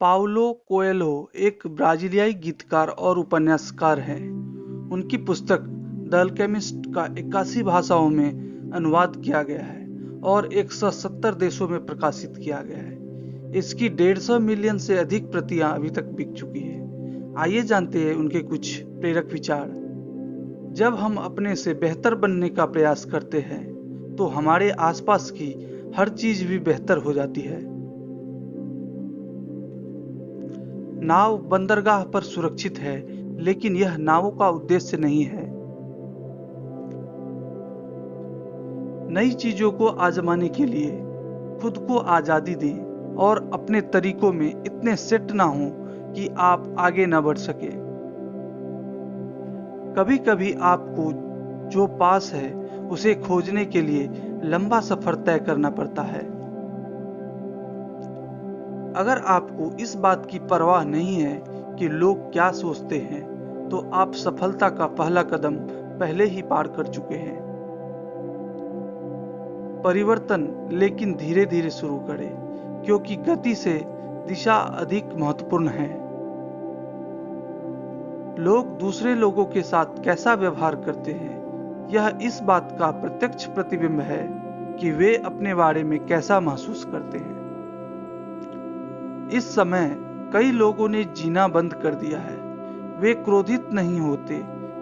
Paulo Coelho एक ब्राजीलियाई गीतकार और उपन्यासकार हैं। उनकी पुस्तक द अल्केमिस्ट का 81 भाषाओं में अनुवाद किया गया है और 170 देशों में प्रकाशित किया गया है। इसकी 150 मिलियन से अधिक प्रतियां अभी तक बिक चुकी है। आइए जानते हैं उनके कुछ प्रेरक विचार। जब हम अपने से बेहतर बनने का प्रयास करते हैं तो हमारे आसपास की हर चीज भी बेहतर हो जाती है। नाव बंदरगाह पर सुरक्षित है, लेकिन यह नावों का उद्देश्य नहीं है। नई चीजों को आजमाने के लिए खुद को आजादी दें और अपने तरीकों में इतने सेट ना हो कि आप आगे न बढ़ सके। कभी कभी आपको जो पास है उसे खोजने के लिए लंबा सफर तय करना पड़ता है। अगर आपको इस बात की परवाह नहीं है कि लोग क्या सोचते हैं, तो आप सफलता का पहला कदम पहले ही पार कर चुके हैं। परिवर्तन लेकिन धीरे धीरे शुरू करें, क्योंकि गति से दिशा अधिक महत्वपूर्ण है। लोग दूसरे लोगों के साथ कैसा व्यवहार करते हैं, यह इस बात का प्रत्यक्ष प्रतिबिंब है कि वे अपने बारे में कैसा महसूस करते हैं। इस समय कई लोगों ने जीना बंद कर दिया है। वे क्रोधित नहीं होते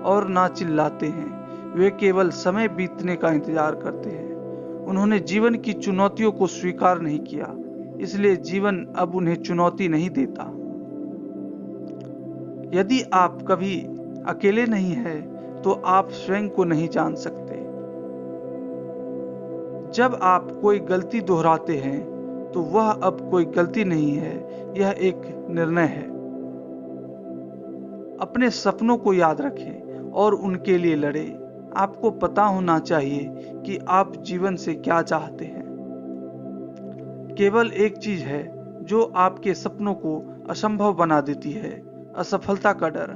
और ना चिल्लाते हैं। वे केवल समय बीतने का इंतजार करते हैं। उन्होंने जीवन की चुनौतियों को स्वीकार नहीं किया, इसलिए जीवन अब उन्हें चुनौती नहीं देता। यदि आप कभी अकेले नहीं हैं, तो आप स्वयं को नहीं जान सकते। जब आप कोई गलती दोहराते हैं, तो वह अब कोई गलती नहीं है, यह एक निर्णय है। अपने सपनों को याद रखें और उनके लिए लड़ें। आपको पता होना चाहिए कि आप जीवन से क्या चाहते हैं। केवल एक चीज है जो आपके सपनों को असंभव बना देती है, असफलता का डर।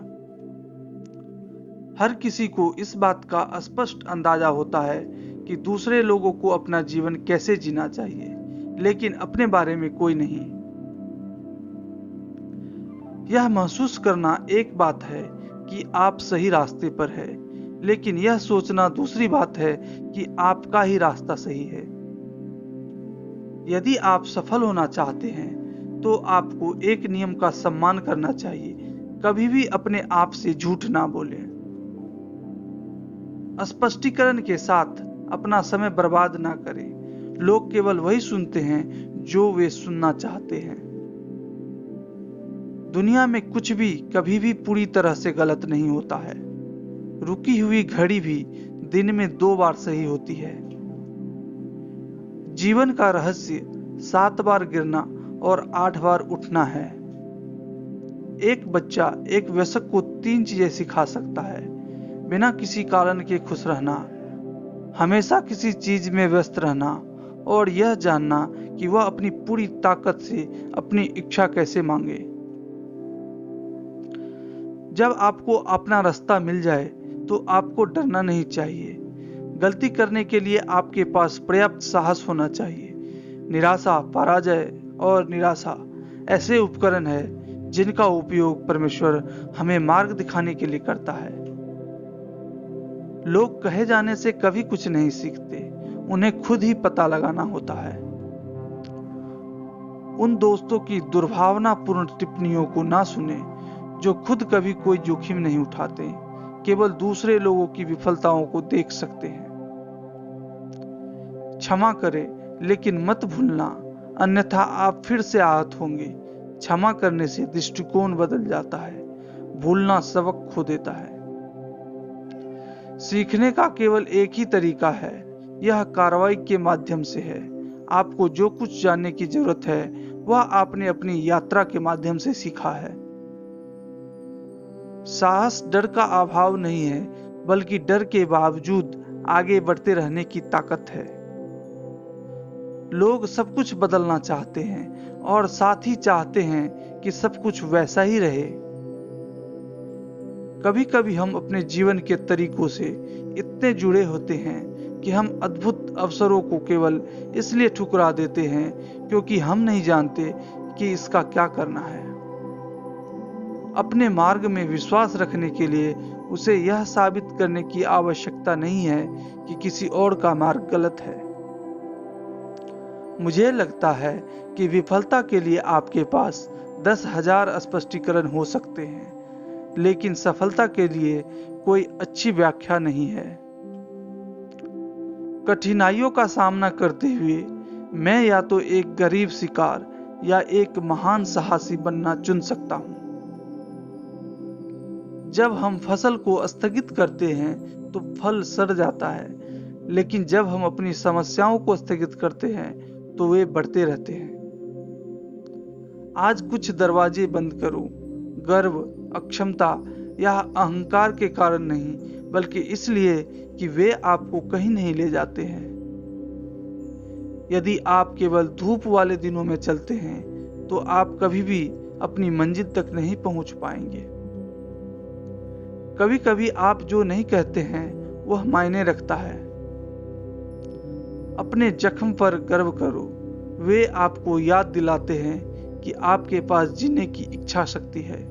हर किसी को इस बात का स्पष्ट अंदाजा होता है कि दूसरे लोगों को अपना जीवन कैसे जीना चाहिए, लेकिन अपने बारे में कोई नहीं। यह महसूस करना एक बात है कि आप सही रास्ते पर है, लेकिन यह सोचना दूसरी बात है कि आपका ही रास्ता सही है। यदि आप सफल होना चाहते हैं, तो आपको एक नियम का सम्मान करना चाहिए। कभी भी अपने आप से झूठ ना बोलें। स्पष्टीकरण के साथ अपना समय बर्बाद ना करें। लोग केवल वही सुनते हैं जो वे सुनना चाहते हैं। दुनिया में कुछ भी कभी भी पूरी तरह से गलत नहीं होता है। रुकी हुई घड़ी भी दिन में 2 बार सही होती है। जीवन का रहस्य 7 बार गिरना और 8 बार उठना है। एक बच्चा एक वयस्क को 3 चीजें सिखा सकता है। बिना किसी कारण के खुश रहना, हमेशा किसी चीज में व्यस्त रहना और यह जानना कि वह अपनी पूरी ताकत से अपनी इच्छा कैसे मांगे। जब आपको अपना रास्ता मिल जाए, तो आपको डरना नहीं चाहिए। गलती करने के लिए आपके पास पर्याप्त साहस होना चाहिए। निराशा, पराजय और निराशा ऐसे उपकरण हैं जिनका उपयोग परमेश्वर हमें मार्ग दिखाने के लिए करता है। लोग कहे जाने से कभी कुछ नहीं सीखते, उन्हें खुद ही पता लगाना होता है। उन दोस्तों की दुर्भावनापूर्ण टिप्पणियों को ना सुने जो खुद कभी कोई जोखिम नहीं उठाते, केवल दूसरे लोगों की विफलताओं को देख सकते हैं। क्षमा करें, लेकिन मत भूलना, अन्यथा आप फिर से आहत होंगे। क्षमा करने से दृष्टिकोण बदल जाता है, भूलना सबक खो देता है। सीखने का केवल एक ही तरीका है, यह कार्रवाई के माध्यम से है। आपको जो कुछ जानने की जरूरत है, वह आपने अपनी यात्रा के माध्यम से सीखा है। साहस डर का अभाव नहीं है, बल्कि डर के बावजूद आगे बढ़ते रहने की ताकत है। लोग सब कुछ बदलना चाहते हैं और साथ ही चाहते हैं कि सब कुछ वैसा ही रहे। कभी कभी हम अपने जीवन के तरीकों से इतने जुड़े होते हैं कि हम अद्भुत अवसरों को केवल इसलिए ठुकरा देते हैं क्योंकि हम नहीं जानते कि इसका क्या करना है। अपने मार्ग में विश्वास रखने के लिए उसे यह साबित करने की आवश्यकता नहीं है कि किसी और का मार्ग गलत है। मुझे लगता है कि विफलता के लिए आपके पास 10,000 स्पष्टीकरण हो सकते हैं, लेकिन सफलता के लिए कोई अच्छी व्याख्या नहीं है। कठिनाइयों का सामना करते हुए मैं या तो एक गरीब शिकार या एक महान साहसी बनना चुन सकता हूं। जब हम फसल को स्थगित करते हैं तो फल सड़ जाता है, लेकिन जब हम अपनी समस्याओं को स्थगित करते हैं तो वे बढ़ते रहते हैं। आज कुछ दरवाजे बंद करो, गर्व, अक्षमता या अहंकार के कारण नहीं, बल्कि इसलिए कि वे आपको कहीं नहीं ले जाते हैं। यदि आप केवल धूप वाले दिनों में चलते हैं तो आप कभी भी अपनी मंजिल तक नहीं पहुंच पाएंगे। कभी कभी आप जो नहीं कहते हैं वह मायने रखता है। अपने जख्म पर गर्व करो, वे आपको याद दिलाते हैं कि आपके पास जीने की इच्छा शक्ति है।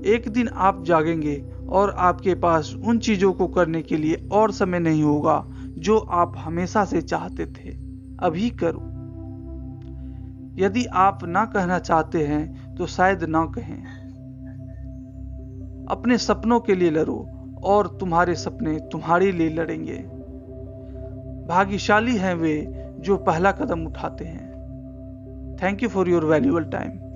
एक दिन आप जागेंगे और आपके पास उन चीजों को करने के लिए और समय नहीं होगा जो आप हमेशा से चाहते थे। अभी करो। यदि आप ना कहना चाहते हैं तो शायद ना कहें। अपने सपनों के लिए लड़ो और तुम्हारे सपने तुम्हारे लिए लड़ेंगे। भाग्यशाली हैं वे जो पहला कदम उठाते हैं। Thank you for your valuable time.